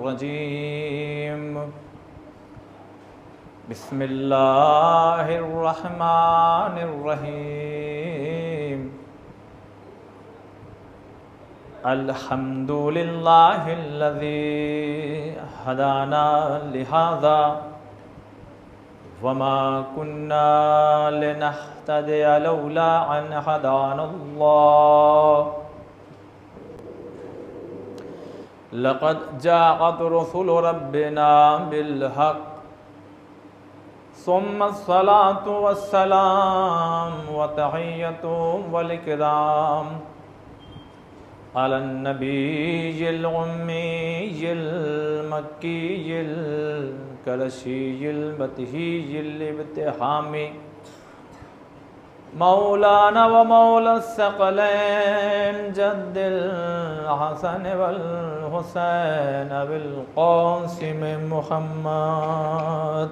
रजीम बिस्मिल्लाहिर्रहमानिर्रहीम अल्हम्दुलिल्लाहिल्लज़ी हदाना लिहाज़ा वमा कुन्ना लिनहतदिया लौला अन हदानल्लाह लक़द जाअत रुसुलु रब्बिना बिलहक़ सुम्मस्सलातु वस्सलाम व तहिय्यतु वल इकराम अलन नबिय्यिल उम्मिय्यिल मक्किय्यिल करशिय्यिल बतहिय्यिल इब्तिहामी मौलाना व मौलास्सक़लैन जद्दिल हसन वल हुसैन अबिल क़ासिम मुहम्मद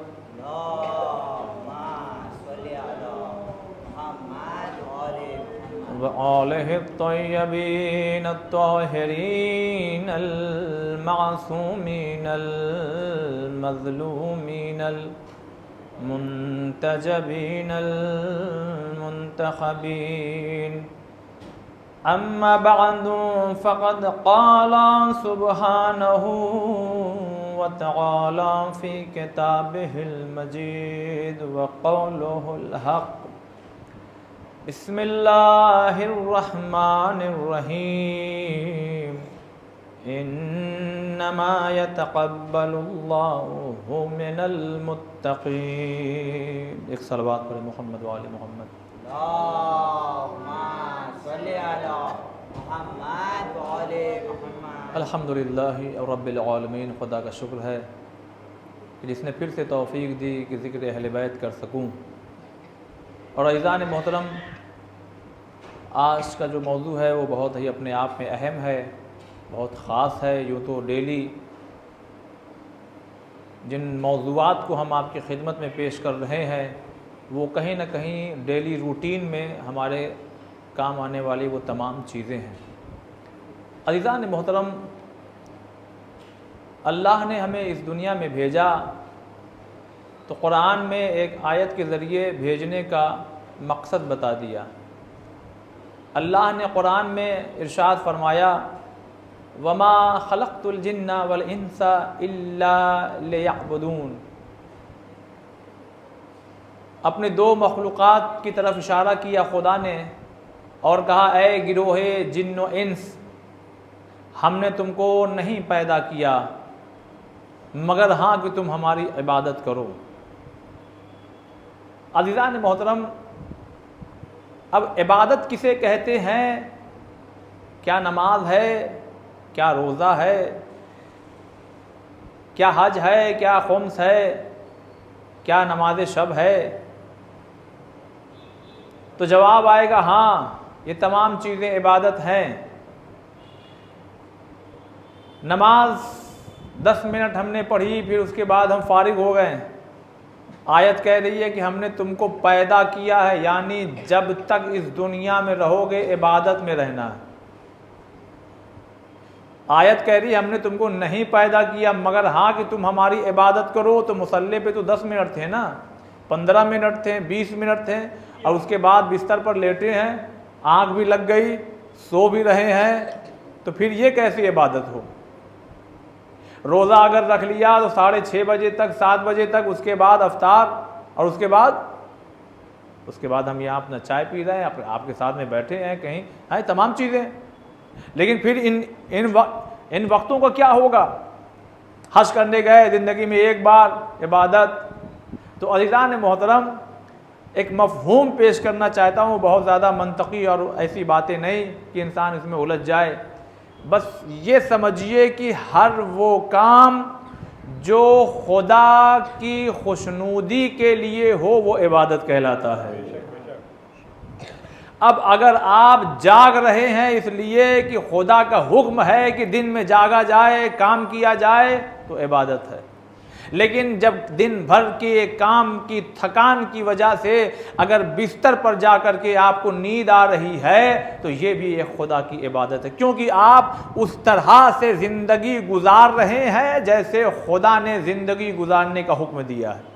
व आलिहि त्तय्यबीन अत्ताहिरीन अल मासूमीन अल मज़लूमीन अल मुंतजबीन अल मुंतखबीन अम्मा बअदु फ़क़द क़ाला सुब्हानहु व तआला फ़ी किताबिहिल मजीद व क़ौलुहुल हक़ बिस्मिल्लाहिर्रहमानिर्रहीम इन्नमा यतक़ब्बलुल्लाहु मिनल मुत्तक़ीन। एक सलवात पढ़े मोहम्मद व आले मोहम्मद। अल्लाहुम्मा सल्लि अला मुहम्मद व आले मुहम्मद। अल्हम्दुलिल्लाहि रब्बिल आलमीन। खुदा का शुक्र है कि जिसने फिर से तौफ़ीक दी कि ज़िक्र अहले बैत कर सकूँ। और अज़ीज़ान मोहतरम, आज का जो मौजू है वो बहुत ही अपने आप में अहम है, बहुत ख़ास है। यूँ तो डेली जिन मौज़ूआत को हम आपकी खिदमत में पेश कर रहे हैं वो कहीं ना कहीं डेली रूटीन में हमारे काम आने वाली वो तमाम चीज़ें हैं। अज़ीज़ान मोहतरम, अल्लाह ने हमें इस दुनिया में भेजा तो कुरान में एक आयत के ज़रिए भेजने का मकसद बता दिया। अल्लाह ने कुरान में इरशाद फरमाया, वमा खलक़तुल जिन्ना वल इंसा इल्ला लियअबुदून। अपने दो मखलूक़ात की तरफ इशारा किया खुदा ने और कहा, ए गिरोहे जिन्न व इंस, हमने तुमको नहीं पैदा किया मगर हाँ कि तुम हमारी इबादत करो। अज़ीज़ान मोहतरम, अब इबादत किसे कहते हैं? क्या नमाज है, क्या रोज़ा है, क्या हज है, क्या खुम्स है, क्या नमाज शब है? तो जवाब आएगा हाँ, ये तमाम चीज़ें इबादत हैं। नमाज 10 मिनट हमने पढ़ी, फिर उसके बाद हम फारिग हो गए। आयत कह रही है कि हमने तुमको पैदा किया है, यानी जब तक इस दुनिया में रहोगे इबादत में रहना है। आयत कह रही है हमने तुमको नहीं पैदा किया मगर हाँ कि तुम हमारी इबादत करो। तो मुसल्ले पे तो 10 मिनट थे ना, 15 मिनट थे, 20 मिनट थे, और उसके बाद बिस्तर पर लेटे हैं, आँख भी लग गई, सो भी रहे हैं, तो फिर ये कैसी इबादत हो? रोज़ा अगर रख लिया तो 6:30 बजे तक, 7 बजे तक, उसके बाद अफ्तार, और उसके बाद हम यहाँ अपना चाय पी रहे हैं, आपके साथ में बैठे हैं, कहीं हैं, तमाम चीज़ें। लेकिन फिर इन वक्तों का क्या होगा? हज करने गए, ज़िंदगी में एक बार इबादत। तो अज़ीज़ान मोहतरम, एक मफ़हूम पेश करना चाहता हूँ, बहुत ज़्यादा मंतकी और ऐसी बातें नहीं कि इंसान इसमें उलझ जाए। बस ये समझिए कि हर वो काम जो खुदा की खुशनूदी के लिए हो वो इबादत कहलाता है। अब अगर आप जाग रहे हैं इसलिए कि खुदा का हुक्म है कि दिन में जागा जाए, काम किया जाए, तो इबादत है। लेकिन जब दिन भर के काम की थकान की वजह से अगर बिस्तर पर जा कर के आपको नींद आ रही है तो ये भी एक खुदा की इबादत है, क्योंकि आप उस तरह से ज़िंदगी गुजार रहे हैं जैसे खुदा ने ज़िंदगी गुजारने का हुक्म दिया है।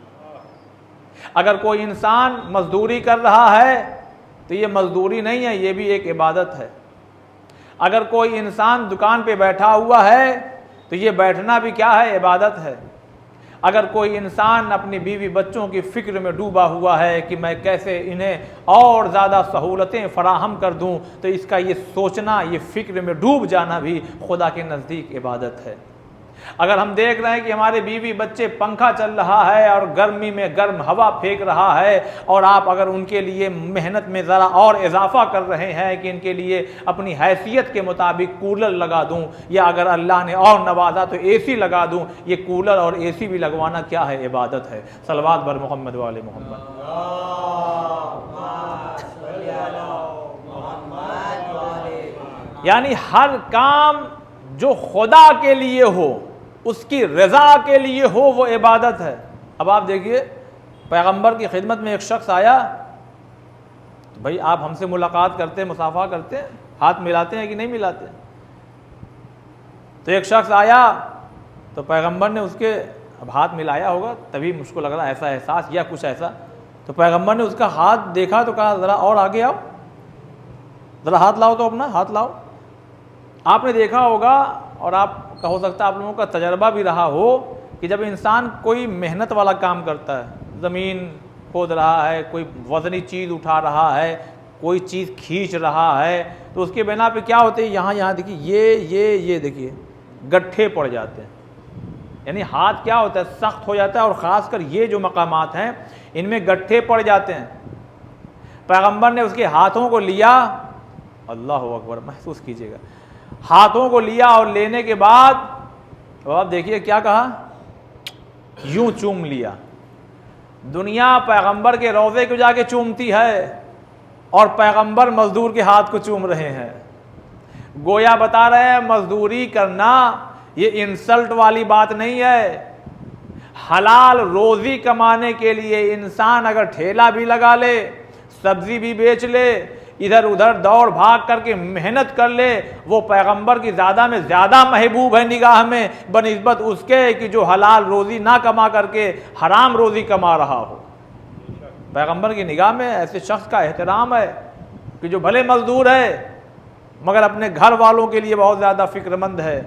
अगर कोई इंसान मजदूरी कर रहा है तो ये मजदूरी नहीं है, ये भी एक इबादत है। अगर कोई इंसान दुकान पे बैठा हुआ है तो ये बैठना भी क्या है, इबादत है। अगर कोई इंसान अपनी बीवी बच्चों की फ़िक्र में डूबा हुआ है कि मैं कैसे इन्हें और ज़्यादा सहूलतें फ़राहम कर दूं, तो इसका ये सोचना, ये फ़िक्र में डूब जाना भी खुदा के नज़दीक इबादत है। अगर हम देख रहे हैं कि हमारे बीवी बच्चे पंखा चल रहा है और गर्मी में गर्म हवा फेंक रहा है, और आप अगर उनके लिए मेहनत में ज़रा और इजाफा कर रहे हैं कि इनके लिए अपनी हैसियत के मुताबिक कूलर लगा दूं, या अगर अल्लाह ने और नवाजा तो एसी लगा दूं, ये कूलर और एसी भी लगवाना क्या है, इबादत है। सलवात बर मोहम्मद वाले मोहम्मद। यानी हर काम जो खुदा के लिए हो, उसकी रज़ा के लिए हो, वो इबादत है। अब आप देखिए, पैगंबर की खिदमत में एक शख्स आया, तो भाई आप हमसे मुलाकात करते हैं, मुसाफा करते हैं, हाथ मिलाते हैं कि नहीं मिलाते? तो एक शख्स आया तो पैगंबर ने उसके अब हाथ मिलाया होगा, तभी मुझको लग रहा ऐसा एहसास या कुछ ऐसा, तो पैगंबर ने उसका हाथ देखा तो कहा ज़रा और आगे आओ, ज़रा हाथ लाओ, तो अपना हाथ लाओ। आपने देखा होगा, और आपका हो सकता है आप लोगों का तजर्बा भी रहा हो, कि जब इंसान कोई मेहनत वाला काम करता है, ज़मीन खोद रहा है, कोई वज़नी चीज़ उठा रहा है, कोई चीज़ खींच रहा है, तो उसके बिना पे क्या होते हैं, यहाँ देखिए ये देखिए गड्ढे पड़ जाते हैं। यानी हाथ क्या होता है, सख्त हो जाता है, और ख़ासकर ये जो मकामात हैं इनमें गड्ढे पड़ जाते हैं। पैगंबर ने उसके हाथों को लिया, अल्लाह अकबर, महसूस कीजिएगा, हाथों को लिया और लेने के बाद तो आप देखिए क्या कहा, यूं चूम लिया। दुनिया पैगंबर के रोज़े को जाके चूमती है और पैगंबर मजदूर के हाथ को चूम रहे हैं। गोया बता रहे हैं मजदूरी करना ये इंसल्ट वाली बात नहीं है। हलाल रोज़ी कमाने के लिए इंसान अगर ठेला भी लगा ले, सब्जी भी बेच ले, इधर उधर दौड़ भाग करके मेहनत कर ले, वो पैगंबर की ज़्यादा में ज़्यादा महबूब है निगाह में, बनिस्बत उसके कि जो हलाल रोज़ी ना कमा करके हराम रोज़ी कमा रहा हो। पैगंबर की निगाह में ऐसे शख्स का एहतराम है कि जो भले मजदूर है मगर अपने घर वालों के लिए बहुत ज़्यादा फ़िक्रमंद है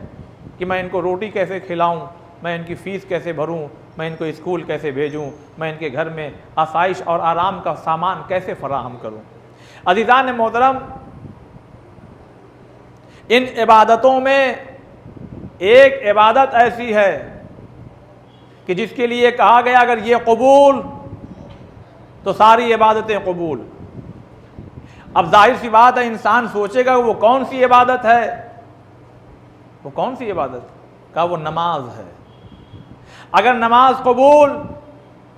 कि मैं इनको रोटी कैसे खिलाऊं, मैं इनकी फ़ीस कैसे भरूं, मैं इनको स्कूल कैसे भेजूं, मैं इनके घर में आसाइश और आराम का सामान कैसे फराहम करूं। अज़ीज़ान मोहतरम, इन इबादतों में एक इबादत ऐसी है कि जिसके लिए कहा गया अगर ये कबूल तो सारी इबादतें कबूल। अब जाहिर सी बात है, इंसान सोचेगा वो कौन सी इबादत है, वो कौन सी इबादत का, वो नमाज है। अगर नमाज कबूल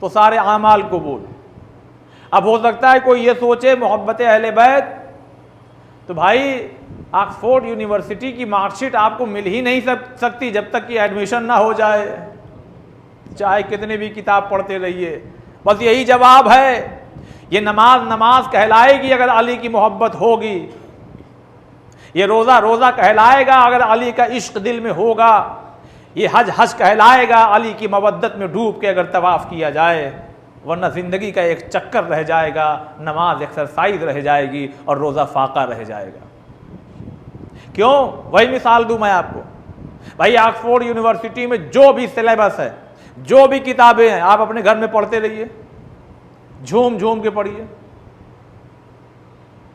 तो सारे आमाल कबूल। अब हो सकता है कोई ये सोचे मोहब्बत अहले बैत, तो भाई ऑक्सफोर्ड यूनिवर्सिटी की मार्कशीट आपको मिल ही नहीं सकती जब तक कि एडमिशन ना हो जाए, चाहे कितने भी किताब पढ़ते रहिए। बस यही जवाब है। ये नमाज कहलाएगी अगर अली की मोहब्बत होगी, ये रोज़ा कहलाएगा अगर अली का इश्क दिल में होगा, ये हज कहलाएगा अली की मवद्दत में डूब के अगर तवाफ़ किया जाए, वरना ज़िंदगी का एक चक्कर रह जाएगा, नमाज एक्सरसाइज रह जाएगी और रोज़ा फाका रह जाएगा। क्यों? वही मिसाल दूं मैं आपको। भाई ऑक्सफोर्ड यूनिवर्सिटी में जो भी सिलेबस है, जो भी किताबें हैं, आप अपने घर में पढ़ते रहिए, झूम झूम के पढ़िए,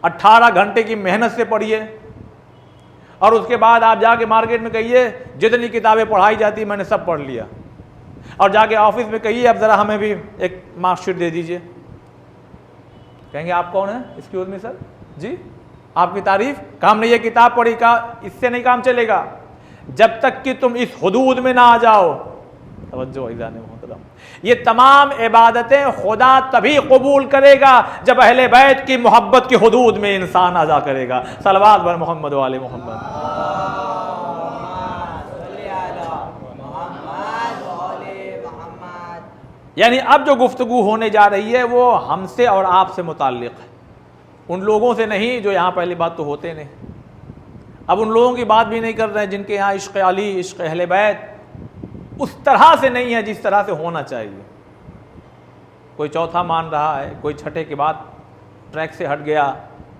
18 घंटे की मेहनत से पढ़िए, और उसके बाद आप जाके मार्केट में कहिए जितनी किताबें पढ़ाई जाती मैंने सब पढ़ लिया, और जाके ऑफिस में कहिए अब ज़रा हमें भी एक मार्कशीट दे दीजिए। कहेंगे आप कौन है? एक्सक्यूज मी सर, जी आपकी तारीफ, काम नहीं, ये किताब पढ़ी का, इससे नहीं काम चलेगा जब तक कि तुम इस हुदूद में ना आ जाओ। तवज्जो इज़ान मोहतरम, ये तमाम इबादतें खुदा तभी कबूल करेगा जब अहले बैत की मोहब्बत की हुदूद में इंसान अदा करेगा। सलवात बर मोहम्मद वाले मोहम्मद। यानी अब जो गुफ्तगू होने जा रही है वो हमसे और आपसे मुताल्लिक़ है, उन लोगों से नहीं जो यहाँ पहली बात तो होते नहीं। अब उन लोगों की बात भी नहीं कर रहे हैं जिनके यहाँ इश्क़ अली, इश्क़ अहले बैत उस तरह से नहीं है जिस तरह से होना चाहिए। कोई चौथा मान रहा है, कोई छठे के बाद ट्रैक से हट गया,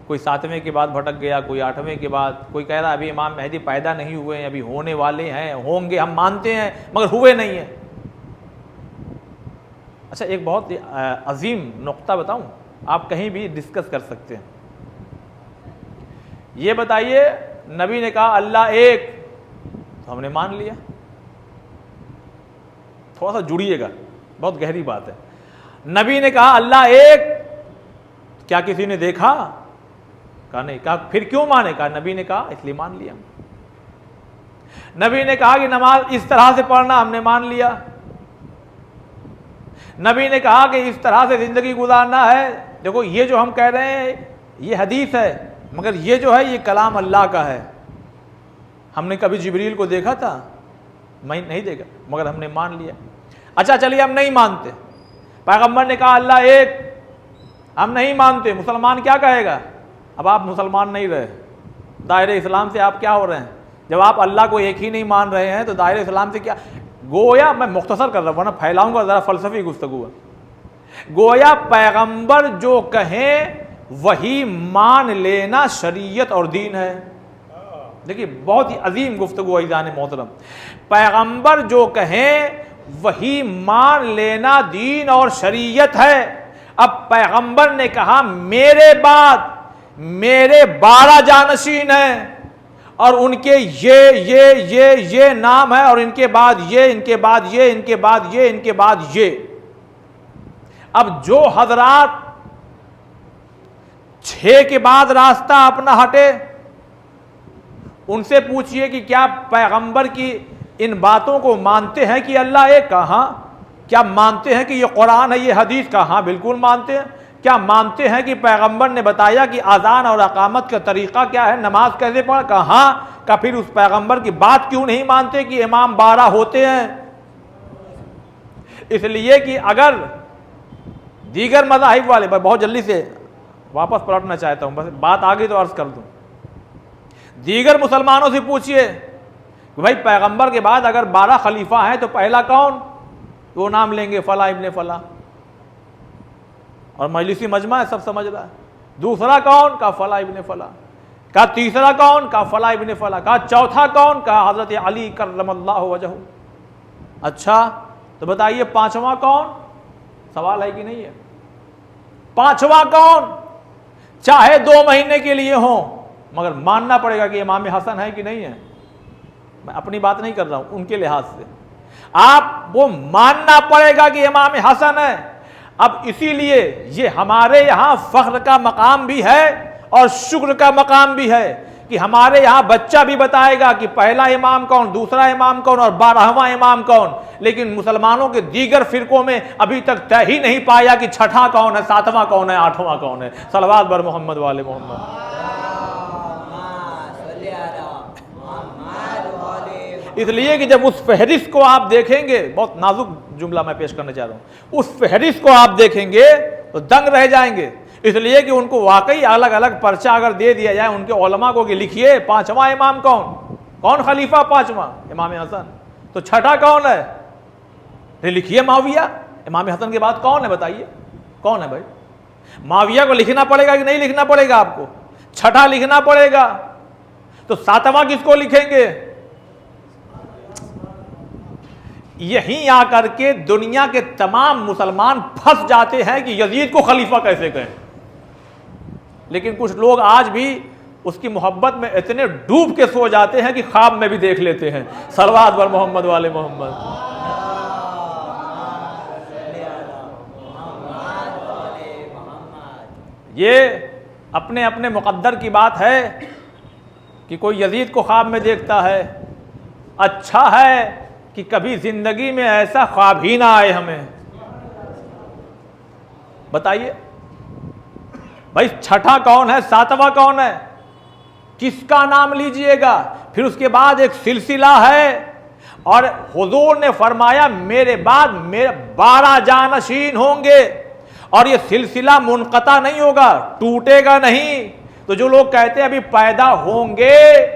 कोई सातवें के बाद भटक गया, कोई आठवें के बाद, कोई कह रहा है अभी इमाम मेहदी पैदा नहीं हुए हैं, अभी होने वाले हैं, होंगे, हम मानते हैं मगर हुए नहीं हैं। अच्छा, एक बहुत अजीम नुक्ता बताऊं, आप कहीं भी डिस्कस कर सकते हैं। ये बताइए, नबी ने कहा अल्लाह एक, तो हमने मान लिया। थोड़ा सा जुड़िएगा, बहुत गहरी बात है। नबी ने कहा अल्लाह एक, क्या किसी ने देखा? कहा नहीं। कहा फिर क्यों माने? कहा नबी ने कहा इसलिए मान लिया। नबी ने कहा कि नमाज इस तरह से पढ़ना, हमने मान लिया। नबी ने कहा कि इस तरह से जिंदगी गुजारना है। देखो ये जो हम कह रहे हैं ये हदीस है, मगर ये जो है ये कलाम अल्लाह का है। हमने कभी जिब्रील को देखा था? मैं नहीं देखा, मगर हमने मान लिया। अच्छा चलिए, हम नहीं मानते, पैगंबर ने कहा अल्लाह एक, हम नहीं मानते, मुसलमान क्या कहेगा? अब आप मुसलमान नहीं रहे, दायरे इस्लाम से आप क्या हो रहे हैं? जब आप अल्लाह को एक ही नहीं मान रहे हैं तो दायरे इस्लाम से क्या? गोया, मैं मुख्तसर कर रहा हूँ वरना फैलाऊंगा, ज़रा फ़लसफ़ी गुफ्तगू है। गोया पैगंबर जो कहें वही मान लेना शरीयत और दीन है। देखिए बहुत ही अजीम गुफ्तगू है ईज़ान मोहतरम। पैगंबर जो कहें वही मान लेना दीन और शरीयत है। अब पैगंबर ने कहा मेरे बाद मेरे 12 जानशीन हैं और उनके ये नाम है, और इनके बाद ये, इनके बाद ये, इनके बाद ये, इनके बाद ये। अब जो हजरात 6 के बाद रास्ता अपना हटे, उनसे पूछिए कि क्या पैगंबर की इन बातों को मानते हैं कि अल्लाह एक? कहाँ? क्या मानते हैं कि ये कुरान है, ये हदीस? कहाँ? बिल्कुल मानते हैं। क्या मानते हैं कि पैगंबर ने बताया कि अजान और अकामत का तरीक़ा क्या है, नमाज कैसे पढ़? कहाँ? का फिर उस पैगंबर की बात क्यों नहीं मानते कि इमाम 12 होते हैं? इसलिए कि अगर दीगर मज़ाहिब वाले, बहुत जल्दी से वापस पलटना चाहता हूँ, बस बात आ गई तो अर्ज़ कर दूँ। दीगर मुसलमानों से पूछिए कि भाई पैगंबर के बाद अगर 12 खलीफा हैं तो पहला कौन? तो वो नाम लेंगे फला इब्ने फला, और मजलिसी मजमा है, सब समझ रहा है। दूसरा कौन? का फला इब्ने फला। का तीसरा कौन? का फला इब्ने फला। का चौथा कौन? का हजरत अली करमल्लाहु वजहू। अच्छा तो बताइए पांचवा कौन? सवाल है कि नहीं है? पांचवा कौन? चाहे 2 महीने के लिए हो, मगर मानना पड़ेगा कि इमाम हसन है कि नहीं है। मैं अपनी बात नहीं कर रहा हूं, उनके लिहाज से आप वो मानना पड़ेगा कि इमाम हसन है। अब इसीलिए ये हमारे यहाँ फख्र का मकाम भी है और शुक्र का मकाम भी है कि हमारे यहाँ बच्चा भी बताएगा कि पहला इमाम कौन, दूसरा इमाम कौन और 12वां इमाम कौन। लेकिन मुसलमानों के दीगर फिरकों में अभी तक तय ही नहीं पाया कि छठा कौन है, 7वां कौन है, 8वां कौन है। सलवात बर मोहम्मद वाले मोहम्मद। इसलिए कि जब उस फहरिस्त को आप देखेंगे, बहुत नाजुक जुमला मैं पेश करना चाह रहा हूं, उस फहरिस्त को आप देखेंगे तो दंग रह जाएंगे। इसलिए कि उनको वाकई अलग अलग पर्चा अगर दे दिया जाए उनके उलमा को कि लिखिए 5वां इमाम कौन, कौन खलीफा 5वां? इमाम हसन। तो छठा कौन है? लिखिए माविया। इमाम हसन के बाद कौन है बताइए? कौन है भाई? माविया को लिखना पड़ेगा कि नहीं लिखना पड़ेगा? आपको छठा लिखना पड़ेगा। तो 7वां किसको लिखेंगे? यहीं आकर के दुनिया के तमाम मुसलमान फंस जाते हैं कि यजीद को खलीफा कैसे कहें। लेकिन कुछ लोग आज भी उसकी मोहब्बत में इतने डूब के सो जाते हैं कि ख्वाब में भी देख लेते हैं। सलवात बर मोहम्मद वाले मोहम्मद। ये अपने अपने मुकद्दर की बात है कि कोई यजीद को ख्वाब में देखता है। अच्छा है कि कभी जिंदगी में ऐसा ख्वाब ही ना आए हमें। बताइए भाई, छठा कौन है, 7वां कौन है, किसका नाम लीजिएगा? फिर उसके बाद एक सिलसिला है, और हुजूर ने फरमाया मेरे बाद मेरे 12 जानशीन होंगे और ये सिलसिला मुनक़ता नहीं होगा, टूटेगा नहीं। तो जो लोग कहते हैं अभी पैदा होंगे,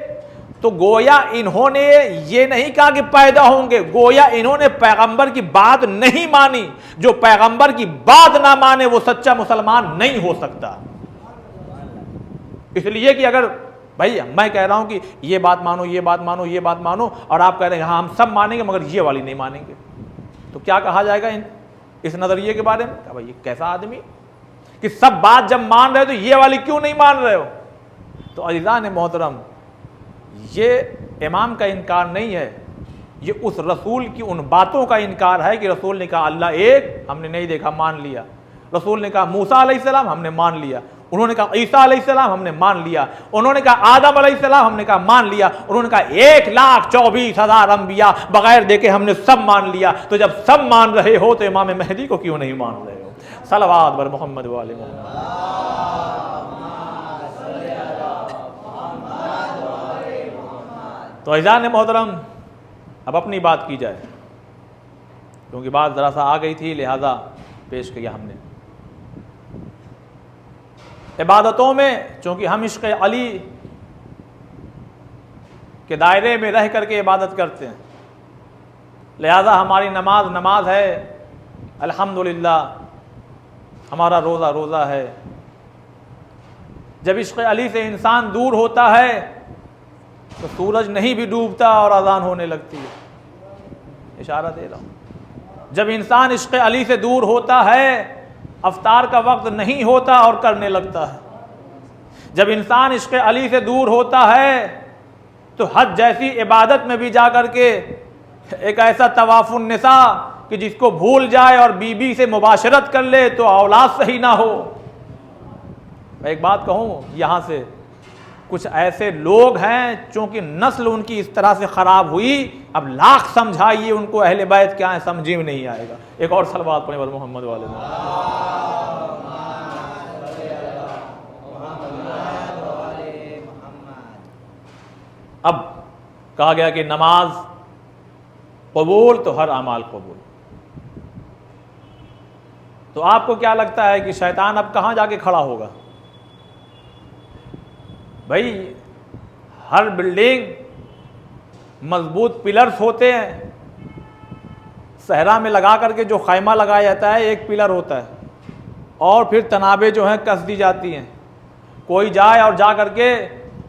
तो गोया इन्होंने ये नहीं कहा कि पैदा होंगे, गोया इन्होंने पैगंबर की बात नहीं मानी। जो पैगंबर की बात ना माने वो सच्चा मुसलमान नहीं हो सकता। इसलिए कि अगर भाई मैं कह रहा हूं कि ये बात मानो, ये बात मानो, ये बात मानो, और आप कह रहे हैं हाँ हम सब मानेंगे मगर ये वाली नहीं मानेंगे, तो क्या कहा जाएगा इस नजरिए के बारे में? भाई ये कैसा आदमी कि सब बात जब मान रहे हो तो ये वाली क्यों नहीं मान रहे हो? तो अज़ीज़ान मोहतरम, ये इमाम का इनकार नहीं है, ये उस रसूल की उन बातों का इनकार है कि रसूल ने कहा अल्लाह एक, हमने नहीं देखा, मान लिया। रसूल ने कहा मूसा अलैहिस्सलाम, हमने मान लिया। उन्होंने कहा ईसा अलैहिस्सलाम, हमने मान लिया। उन्होंने कहा आदम अलैहिस्सलाम, हमने कहा मान लिया। उन्होंने कहा 1,24,000 अंबिया बगैर देखे हमने सब मान लिया। तो जब सब मान रहे हो तो इमाम महदी को क्यों नहीं मान रहे हो? सलवात बर मोहम्मद वाले मोहम्मद। तो अज़ीज़ान मोहतरम, अब अपनी बात की जाए, क्योंकि बात ज़रा सा आ गई थी, लिहाजा पेश किया हमने। इबादतों में चूँकि हम इश्क़ अली के दायरे में रह करके इबादत करते हैं, लिहाजा हमारी नमाज नमाज है, अल्हम्दुलिल्लाह। हमारा रोज़ा रोज़ा है। जब इश्क़ अली से इंसान दूर होता है तो सूरज नहीं भी डूबता और अज़ान होने लगती है। इशारा दे रहा हूँ, जब इंसान इश्क़ अली से दूर होता है अफ्तार का वक्त नहीं होता और करने लगता है। जब इंसान इश्क़ अली से दूर होता है तो हज जैसी इबादत में भी जा कर के एक ऐसा तवाफ़ुन निसा कि जिसको भूल जाए और बीबी से मुबाशरत कर ले तो औलाद सही ना हो। मैं एक बात कहूँ, यहाँ से कुछ ऐसे लोग हैं चूँकि नस्ल उनकी इस तरह से ख़राब हुई, अब लाख समझाइए उनको अहले बैत क्या है, समझी में नहीं आएगा। एक और सलवात पढ़े मोहम्मद वाले में। अब कहा गया कि नमाज कबूल तो हर अमाल कबूल। तो आपको क्या लगता है कि शैतान अब कहाँ जाके खड़ा होगा? भाई हर बिल्डिंग मजबूत पिलर्स होते हैं, सहरा में लगा करके जो खैमा लगाया जाता है एक पिलर होता है, और फिर तनाबे जो हैं कस दी जाती हैं। कोई जाए और जा करके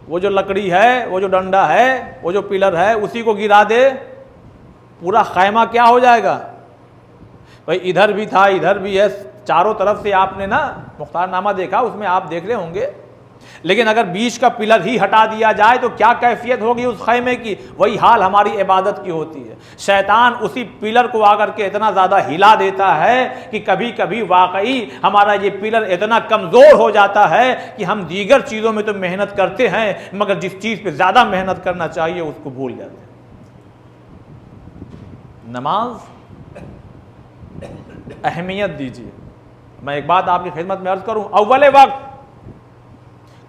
वो जो लकड़ी है, वो जो डंडा है, वो जो पिलर है, उसी को गिरा दे, पूरा खैमा क्या हो जाएगा? भाई इधर भी था, इधर भी है, चारों तरफ से आपने ना मुख्तारनामा देखा, उसमें आप देख रहे होंगे। लेकिन अगर बीच का पिलर ही हटा दिया जाए तो क्या कैफियत होगी उस खैमे की? वही हाल हमारी इबादत की होती है। शैतान उसी पिलर को आकर के इतना ज़्यादा हिला देता है कि कभी कभी वाकई हमारा ये पिलर इतना कमज़ोर हो जाता है कि हम दीगर चीज़ों में तो मेहनत करते हैं मगर जिस चीज़ पे ज़्यादा मेहनत करना चाहिए उसको भूल जाते हैं। नमाज अहमियत दीजिए। मैं एक बात आपकी खिदमत में अर्ज़ करूं, अव्वल वक्त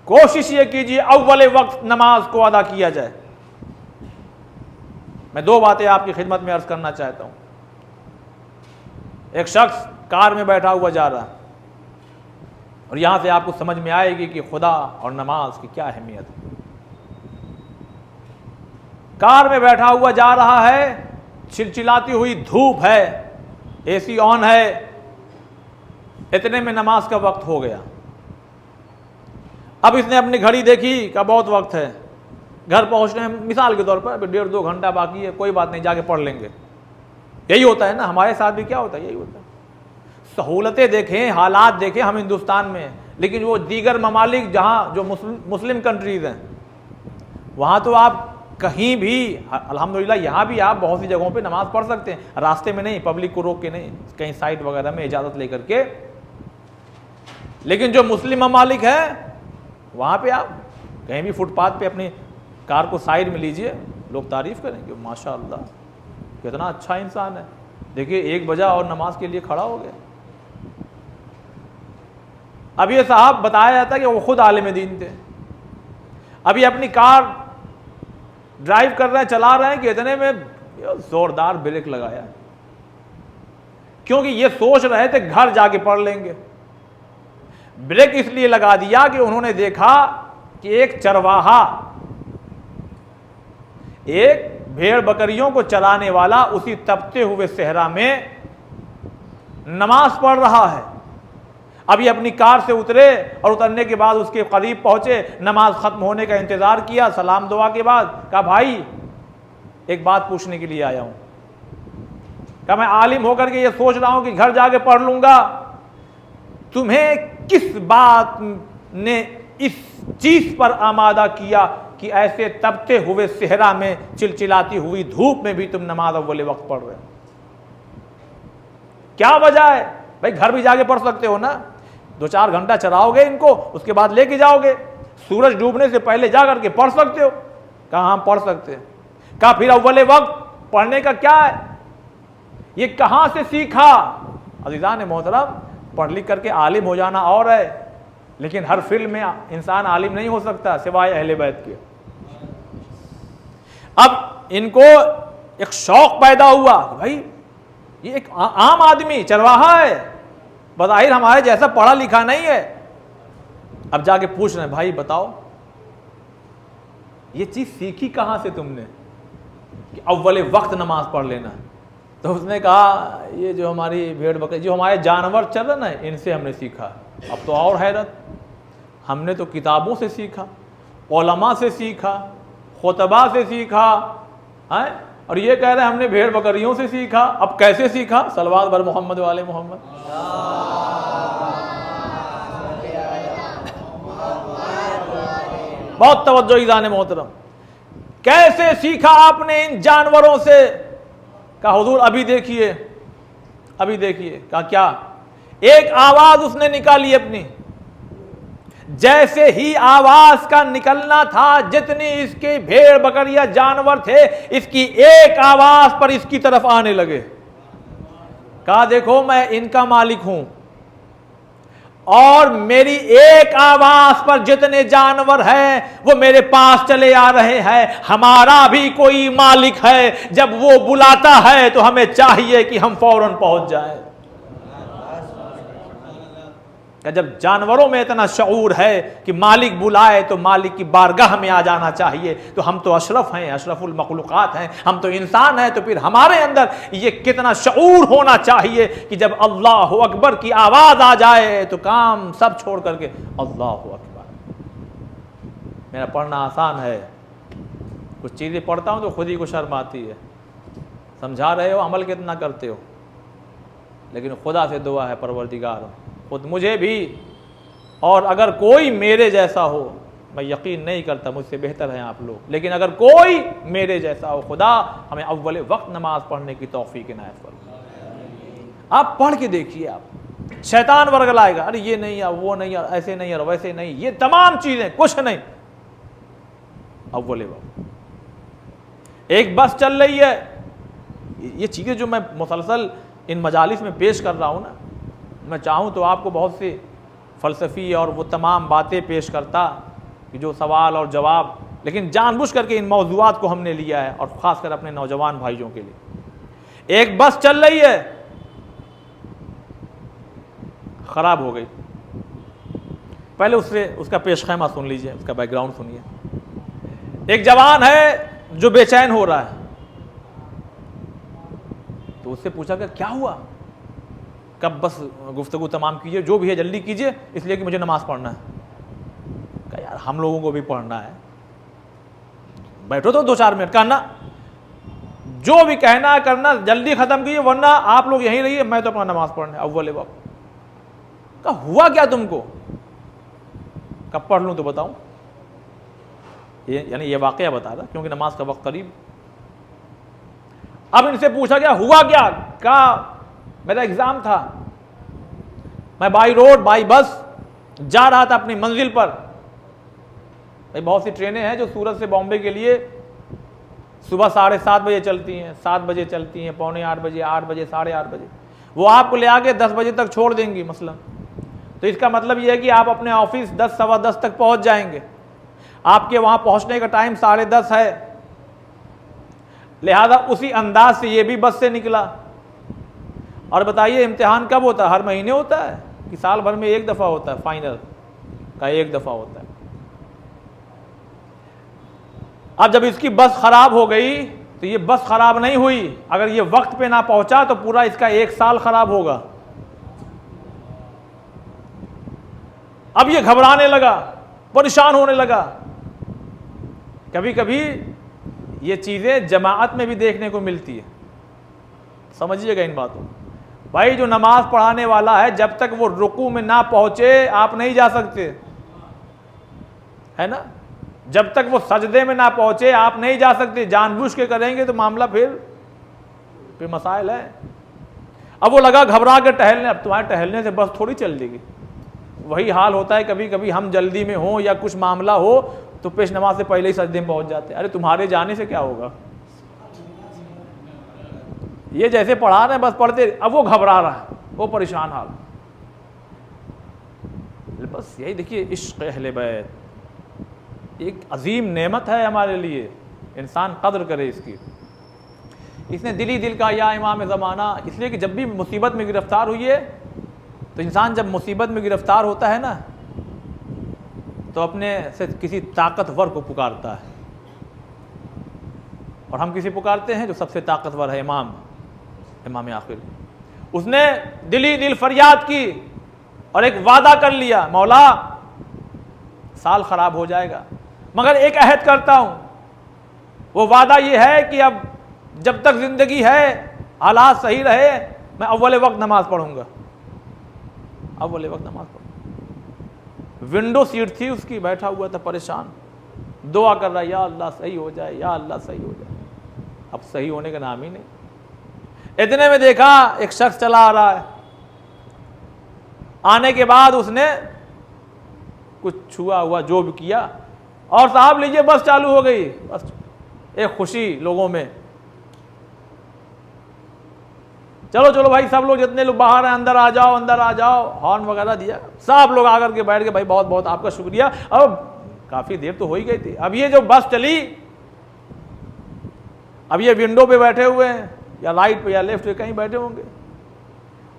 कोशिश ये कीजिए अव्वल वक्त नमाज को अदा किया जाए। मैं दो बातें आपकी खिदमत में अर्ज़ करना चाहता हूं। एक शख्स कार में बैठा हुआ जा रहा है और यहां से आपको समझ में आएगी कि खुदा और नमाज की क्या अहमियत है। कार में बैठा हुआ जा रहा है, चिलचिलाती हुई धूप है, एसी ऑन है, इतने में नमाज का वक्त हो गया। अब इसने अपनी घड़ी देखी का बहुत वक्त है, घर पहुंचने में मिसाल के तौर पर अभी 1.5-2 घंटा बाकी है, कोई बात नहीं जाके पढ़ लेंगे। यही होता है ना, हमारे साथ भी क्या होता है, यही होता है। सहूलतें देखें, हालात देखें हम हिंदुस्तान में, लेकिन वो दीगर ममालिक जहाँ जो मुस्लिम कंट्रीज़ हैं वहाँ तो आप कहीं भी अल्हम्दुलिल्लाह यहाँ भी आप बहुत सी जगहों पे नमाज़ पढ़ सकते हैं, रास्ते में नहीं, पब्लिक को रोक के नहीं, कहीं साइड वगैरह में इजाज़त लेकर के। लेकिन जो मुस्लिम ममालिक है वहाँ पे आप कहीं भी फुटपाथ पे अपनी कार को साइड में लीजिए, लोग तारीफ़ करेंगे, माशाअल्लाह कितना अच्छा इंसान है, देखिए 1 बजा और नमाज के लिए खड़ा हो गया। अब ये साहब बताया जाता है कि वो खुद आलिम दीन थे, अभी अपनी कार ड्राइव कर रहे हैं, चला रहे हैं कि इतने में ये जोरदार ब्रेक लगाया, क्योंकि ये सोच रहे थे घर जाके पढ़ लेंगे। ब्रेक इसलिए लगा दिया कि उन्होंने देखा कि एक चरवाहा, एक भेड़ बकरियों को चराने वाला उसी तपते हुए सहरा में नमाज पढ़ रहा है। अभी अपनी कार से उतरे और उतरने के बाद उसके करीब पहुंचे, नमाज खत्म होने का इंतजार किया, सलाम दुआ के बाद कहा भाई एक बात पूछने के लिए आया हूं। कहा मैं आलिम होकर के ये सोच रहा हूं कि घर जाके पढ़ लूंगा, तुम्हें किस बात ने इस चीज पर आमादा किया कि ऐसे तपते हुए सेहरा में चिलचिलाती हुई धूप में भी तुम नमाज अव्वल वक्त पढ़ रहे हो? क्या वजह है? भाई घर भी जाके पढ़ सकते हो ना, 2-4 घंटा चराओगे इनको, उसके बाद लेके जाओगे, सूरज डूबने से पहले जा करके पढ़ सकते हो। कहा हम पढ़ सकते हैं। कहा फिर अव्वल वक्त पढ़ने का क्या है, ये कहां से सीखा? अज़ीज़ान मोहतरम, पढ़ लिख करके आलिम हो जाना और है, लेकिन हर फील्ड में इंसान आलिम नहीं हो सकता सिवाय अहले बैत के। अब इनको एक शौक पैदा हुआ, भाई ये एक आम आदमी चरवाहा है, बज़ाहिर हमारे जैसा पढ़ा लिखा नहीं है। अब जाके पूछ रहे हैं भाई बताओ ये चीज सीखी कहां से तुमने कि अव्वल वक्त नमाज पढ़ लेना? तो उसने कहा ये जो हमारी भेड़ बकरी, जो हमारे जानवर चल रहे ना, इनसे हमने सीखा। अब तो और हैरत, हमने तो किताबों से सीखा, उलमा से सीखा, खुतबा से सीखा है, और ये कह रहे हैं हमने भेड़ बकरियों से सीखा। अब कैसे सीखा? सलवात बर मोहम्मद वाले मोहम्मद। बहुत तवज्जो ईज़ान मोहतरम, कैसे सीखा आपने इन जानवरों से? कहा हुजूर अभी देखिए, अभी देखिए। कहा क्या? एक आवाज उसने निकाली अपनी, जैसे ही आवाज का निकलना था, जितनी इसके भेड़ बकरियां जानवर थे, इसकी एक आवाज पर इसकी तरफ आने लगे। कहा देखो मैं इनका मालिक हूं, और मेरी एक आवाज पर जितने जानवर हैं वो मेरे पास चले आ रहे हैं। हमारा भी कोई मालिक है, जब वो बुलाता है तो हमें चाहिए कि हम फौरन पहुंच जाएं। जब जानवरों में इतना शऊर है कि मालिक बुलाए तो मालिक की बारगाह में आ जाना चाहिए, तो हम तो अशरफ हैं, अशरफुल मखलूकात हैं, हम तो इंसान हैं, तो फिर हमारे अंदर ये कितना शऊर होना चाहिए कि जब अल्लाह अकबर की आवाज़ आ जाए तो काम सब छोड़ करके अल्लाह अकबर। मेरा पढ़ना आसान है, कुछ चीज़ें पढ़ता हूँ तो खुद ही को शर्म आती है। समझा रहे हो, अमल कितना करते हो, लेकिन खुदा से दुआ है परवरदिगार खुद मुझे भी, और अगर कोई मेरे जैसा हो, मैं यकीन नहीं करता मुझसे बेहतर हैं आप लोग, लेकिन अगर कोई मेरे जैसा हो, खुदा हमें अव्वल वक्त नमाज पढ़ने की तौफीक इनायत फरमाए। आप पढ़ के देखिए, आप शैतान वर्गलाएगा, अरे ये नहीं यार, वो नहीं यार, ऐसे नहीं यार, वैसे नहीं, ये तमाम चीजें कुछ नहीं। अव्वल वक्त एक बस चल रही है, ये चीजें जो मैं मुसलसल इन मजालिस में पेश कर रहा हूं ना, मैं चाहूँ तो आपको बहुत सी फ़लसफ़ी और वो तमाम बातें पेश करता कि जो सवाल और जवाब, लेकिन जानबूझ करके इन मौज़ूआत को हमने लिया है, और ख़ासकर अपने नौजवान भाइयों के लिए। एक बस चल रही है, ख़राब हो गई। पहले उसका पेशखैमा सुन लीजिए, उसका बैकग्राउंड सुनिए। एक जवान है जो बेचैन हो रहा है, तो उससे पूछा कि क्या हुआ? कब बस गुफ्तगू तमाम कीजिए, जो भी है जल्दी कीजिए, इसलिए कि मुझे नमाज पढ़ना है। कहा यार हम लोगों को भी पढ़ना है, बैठो तो 2-4 मिनट। कहना जो भी कहना है करना, जल्दी ख़त्म कीजिए, वरना आप लोग यहीं रहिए, मैं तो अपना नमाज पढ़ना है अव्वल वक्त। कहा हुआ क्या तुमको? कब पढ़ लूँ तो बताऊँ, यानी ये वाक़या बता रहा, क्योंकि नमाज का वक्त करीब। अब इनसे पूछा गया हुआ क्या? कहा मेरा एग्ज़ाम था, मैं बाई रोड बाई बस जा रहा था अपनी मंजिल पर। भाई बहुत सी ट्रेनें हैं जो सूरत से बॉम्बे के लिए सुबह 7:30 बजे चलती हैं, 7 बजे चलती हैं, 7:45 बजे, 8 बजे, 8:30 बजे। वो आपको ले आके 10 बजे तक छोड़ देंगी मसलन। तो इसका मतलब ये है कि आप अपने ऑफिस 10, सवा 10 तक पहुंच जाएंगे। आपके वहाँ पहुँचने का टाइम 10:30 है। लिहाजा उसी अंदाज से ये भी बस से निकला। और बताइए इम्तिहान कब होता है? हर महीने होता है कि साल भर में एक दफ़ा होता है? फाइनल का एक दफ़ा होता है। अब जब इसकी बस खराब हो गई तो ये बस खराब नहीं हुई, अगर ये वक्त पे ना पहुंचा तो पूरा इसका 1 साल खराब होगा। अब ये घबराने लगा, परेशान होने लगा। कभी कभी ये चीज़ें जमाअत में भी देखने को मिलती है, समझिएगा इन बातों। भाई जो नमाज पढ़ाने वाला है, जब तक वो रुकू में ना पहुंचे आप नहीं जा सकते, है ना। जब तक वो सजदे में ना पहुंचे आप नहीं जा सकते। जानबूझ के करेंगे तो मामला फिर मसाइल है। अब वो लगा घबरा के टहलने, अब तुम्हारे टहलने से बस थोड़ी चल देगी। वही हाल होता है कभी कभी, हम जल्दी में हो या कुछ मामला हो तो पेश नमाज से पहले ही सजदे में पहुंच जाते हैं। अरे तुम्हारे जाने से क्या होगा, ये जैसे पढ़ा रहे हैं बस पढ़ते, अब वो घबरा रहा है, वो परेशान हाल। बस यही देखिए, इश्क़ अहले बैत एक अजीम नेमत है हमारे लिए, इंसान कदर करे इसकी। इसने दिल ही दिल का या इमाम ज़माना, इसलिए कि जब भी मुसीबत में गिरफ्तार हुई है तो इंसान जब मुसीबत में गिरफ्तार होता है ना तो अपने से किसी ताकतवर को पुकारता है, और हम किसी पुकारते हैं जो सबसे ताकतवर है, इमाम आखिर। उसने दिल ही दिल फरियाद की और एक वादा कर लिया, मौला साल खराब हो जाएगा मगर एक अहद करता हूं, वो वादा ये है कि अब जब तक जिंदगी है, हालात सही रहे, मैं अव्वल वक्त नमाज पढ़ूंगा, अव्वल वक्त नमाज पढ़ूंगा। विंडो सीट थी उसकी, बैठा हुआ था परेशान, दुआ कर रहा, या अल्लाह सही हो जाए, या अल्लाह सही हो जाए। अब सही होने का नाम ही नहीं। इतने में देखा एक शख्स चला आ रहा है, आने के बाद उसने कुछ छुआ हुआ जो भी किया, और साहब लीजिए बस चालू हो गई। बस एक खुशी लोगों में, चलो चलो भाई सब लोग जितने लोग बाहर हैं अंदर आ जाओ, अंदर आ जाओ, हॉर्न वगैरह दिया, सब लोग आकर के बैठ गए, भाई बहुत बहुत आपका शुक्रिया। अब काफी देर तो हो ही गई थी। अब ये जो बस चली, अब ये विंडो पे बैठे हुए हैं या राइट पे या लेफ्ट पे कहीं बैठे होंगे।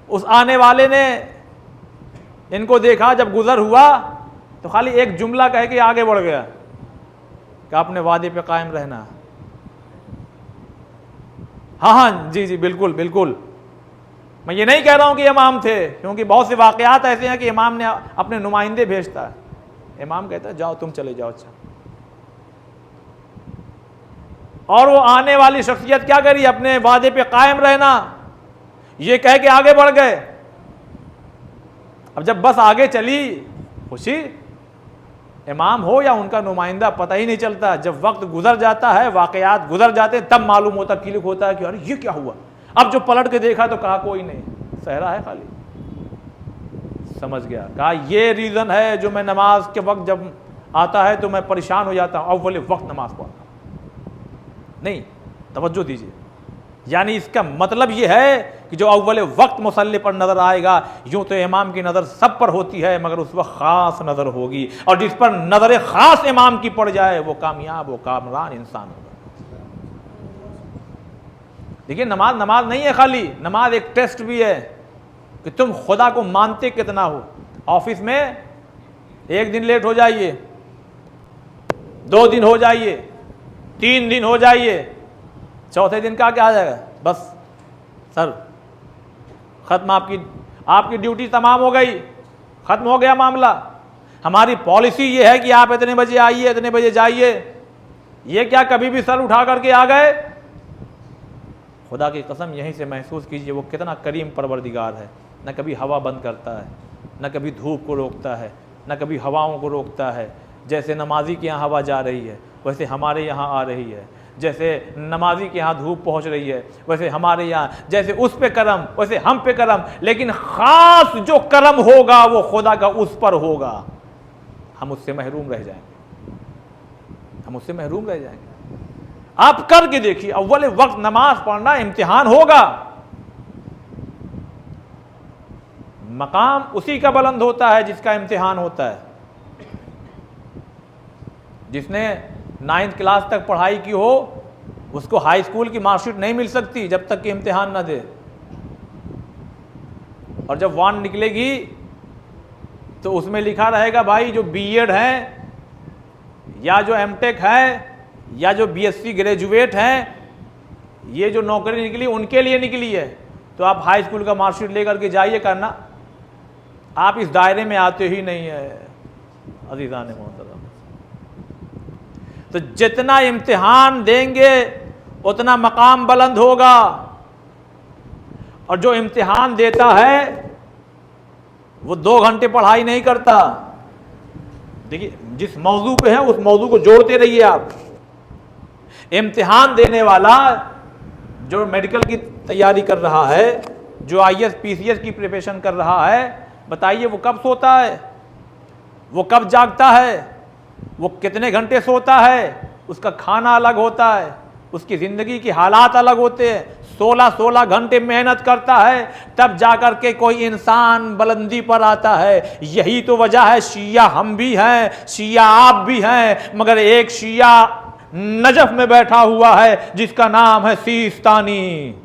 उस आने वाले ने इनको देखा, जब गुजर हुआ तो खाली एक जुमला कह के आगे बढ़ गया कि आपने वादे पे कायम रहना। हाँ हाँ जी जी बिल्कुल बिल्कुल। मैं ये नहीं कह रहा हूं कि इमाम थे, क्योंकि बहुत से वाकयात ऐसे हैं कि इमाम ने अपने नुमाइंदे भेजता है, इमाम कहता है जाओ तुम चले जाओ। अच्छा, और वो आने वाली शख्सियत क्या करी, अपने वादे पे कायम रहना ये कह के आगे बढ़ गए। अब जब बस आगे चली, खुशी, इमाम हो या उनका नुमाइंदा पता ही नहीं चलता। जब वक्त गुजर जाता है, वाकयात गुजर जाते हैं, तब मालूम होता, क्लिक होता है कि अरे ये क्या हुआ। अब जो पलट के देखा तो कहा कोई नहीं, सहरा है खाली। समझ गया, कहा ये रीज़न है जो मैं नमाज के वक्त जब आता है तो मैं परेशान हो जाता हूँ, अव्वल वक्त नमाज पढ़ता हूँ। नहीं, तवज्जो दीजिए, यानी इसका मतलब ये है कि जो अव्वल वक्त मुसल्ले पर नज़र आएगा, यूँ तो इमाम की नज़र सब पर होती है मगर उस वक्त ख़ास नज़र होगी, और जिस पर नज़र ख़ास इमाम की पड़ जाए वो कामयाब, वो कामरान इंसान होगा। देखिए नमाज नमाज नहीं है खाली, नमाज एक टेस्ट भी है कि तुम खुदा को मानते कितना हो। ऑफिस में 1 दिन लेट हो जाइए, 2 दिन हो जाइए, 3 दिन हो जाइए, चौथे दिन का क्या आ जाएगा, बस सर खत्म, आपकी ड्यूटी तमाम हो गई, खत्म हो गया मामला। हमारी पॉलिसी ये है कि आप इतने बजे आइए, इतने बजे जाइए। ये क्या कभी भी सर उठा करके आ गए? खुदा की कसम यहीं से महसूस कीजिए वो कितना करीम परवरदिगार है। न कभी हवा बंद करता है, न कभी धूप को रोकता है, न कभी हवाओं को रोकता है। जैसे नमाजी के यहाँ हवा जा रही है वैसे हमारे यहाँ आ रही है, जैसे नमाजी के यहाँ धूप पहुँच रही है वैसे हमारे यहाँ, जैसे उस पे करम वैसे हम पे करम, लेकिन ख़ास जो करम होगा वो खुदा का उस पर होगा। हम उससे महरूम रह जाएंगे, हम उससे महरूम रह जाएंगे। आप करके देखिए, अव्वल वक्त नमाज पढ़ना इम्तिहान होगा। मकाम उसी का बुलंद होता है जिसका इम्तिहान होता है। जिसने 9th क्लास तक पढ़ाई की हो उसको हाई स्कूल की मार्कशीट नहीं मिल सकती जब तक कि इम्तिहान ना दे। और जब वान निकलेगी तो उसमें लिखा रहेगा भाई जो बीएड है या जो एमटेक है या जो बीएससी ग्रेजुएट है, ये जो नौकरी निकली उनके लिए निकली है। तो आप हाई स्कूल का मार्कशीट लेकर के जाइए करना, आप इस दायरे में आते ही नहीं है अज़ीज़ान मोहतरम। तो जितना इम्तिहान देंगे उतना मकाम बुलंद होगा। और जो इम्तिहान देता है वो 2 घंटे पढ़ाई नहीं करता। देखिए जिस मौजू पे है उस मौजू को जोड़ते रहिए आप। इम्तिहान देने वाला जो मेडिकल की तैयारी कर रहा है, जो आईएएस पीसीएस की प्रिपरेशन कर रहा है, बताइए वो कब सोता है, वो कब जागता है, वो कितने घंटे सोता है, उसका खाना अलग होता है, उसकी ज़िंदगी की हालात अलग होते हैं। 16-16 घंटे मेहनत करता है तब जाकर के कोई इंसान बुलंदी पर आता है। यही तो वजह है शिया हम भी हैं, शिया आप भी हैं, मगर एक शिया नजफ में बैठा हुआ है जिसका नाम है सीस्तानी।